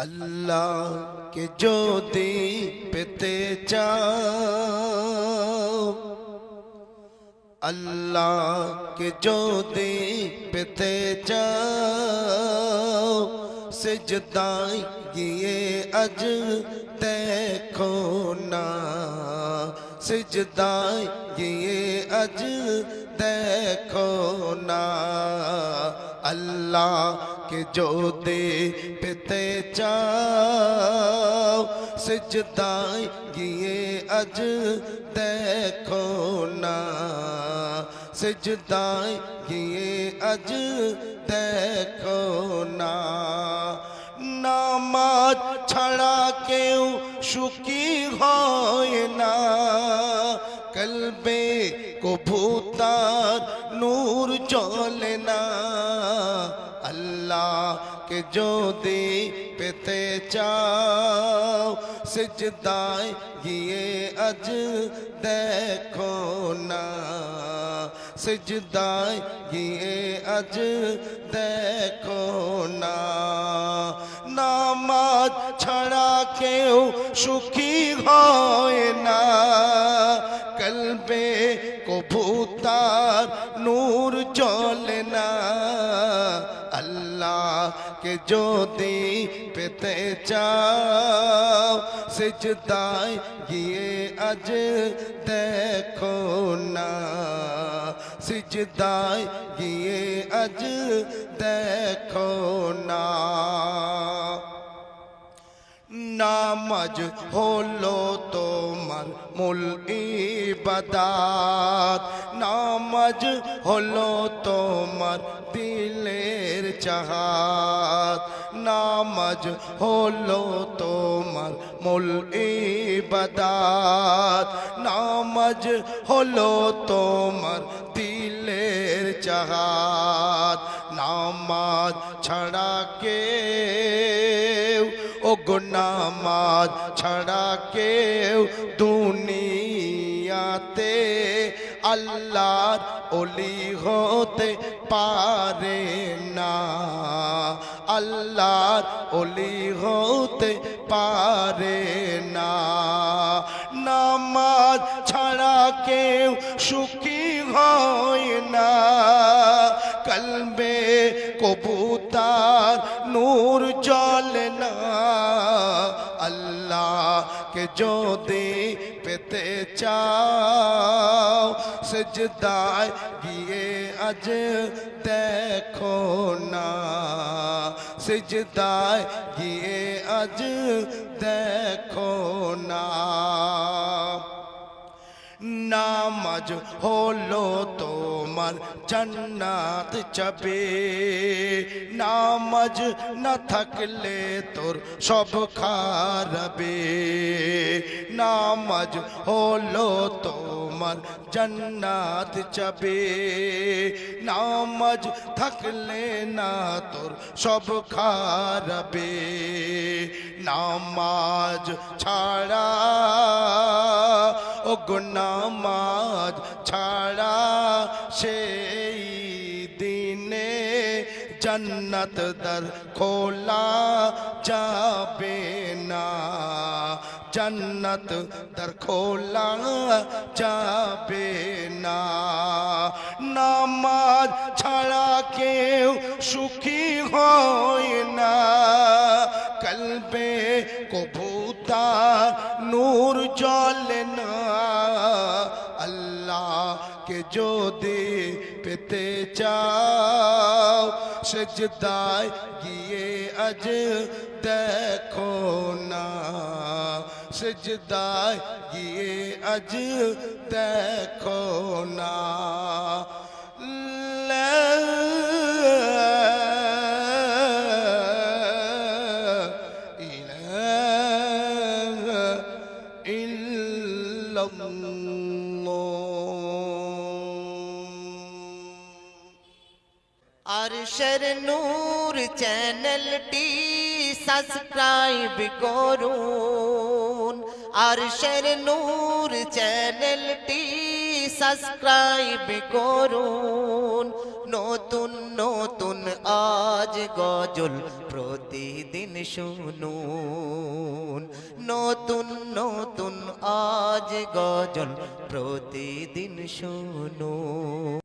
আল্লাহকে যদি পেতে চাও, আল্লাহকে যদি পেতে চাও, সিজদায় গিয়ে আজ দেখো না, সিজদায় গিয়ে আজ দেখো না। আল্লাহকে যদি পেতে চাও, সিজদায় গিয়ে আজ দেখো না, সিজদায় গিয়ে আজ দেখো না। নামাজ ছাড়া কেউ সুখী হয় না, কলবে কভু তার নূর জ্বলে না। আল্লাহকে যদি পেতে চাও, সিজদায় গিয়ে আজ দেখো না, সিজদায় গিয়ে আজ দেখো না। নামাজ ছাড়া কেউ সুখী হয় না, কলবে কভু তার নূর জ্বলে না। আল্লাহকে যদি পেতে চাও, সিজদায় গিয়ে আজ দেখো না, সিজদায় গিয়ে আজ দেখো না। নামাজ হলো তোমার মূল ইবাদত, নামাজ হলো তোমার দিলের চাহাত, নামাজ হলো তোমার মূল ইবাদত, নামাজ হলো তোমার দিলের চাহাত। নামাজ ছাড়া কেউ, ওগো নামাজ ছাড়া কেউ দুনিয়াতে আল্লাহর ওলি হতে পারে না, আল্লাহর ওলি হতে পারে না। নামাজ ছাড়া কেউ সুখী হয় না, কলবে কভু তার নূর জ্বলে না। আল্লাহকে যদি পেতে চাও, সিজদায় গিয়ে আজ দেখো না, সিজদায় গিয়ে আজ দেখো না। নামাজ হলো তোমার জান্নাত চাবি, নামাজ না থাকলে তোর সব খারাবে। নামাজ হলো তোমার জান্নাত চাবি, নামাজ থাকলে না তোর সব খারাবে। নামাজ ছাড়া, ওগো নামাজ ছাড়া সেই দিনে জান্নাত দ্বার খোলা যাবে না, জান্নাত দ্বার খোলা যাবে না। নামাজ ছাড়া কেউ সুখী হয় না, কলবে কভু তার নূর জ্বলে না। আল্লাহকে যদি পেতে চাও, সিজদায় গিয়ে আজ দেখো না, সিজদায় গিয়ে আজ দেখো না। আরশের নূর চ্যানেলটি সাবস্ক্রাইব করুন, আরশের নূর চ্যানেলটি সাবস্ক্রাইব করুন। নতুন নতুন আজ গজল প্রতিদিন শুনুন, নতুন নতুন আজ গজল প্রতিদিন শুনুন।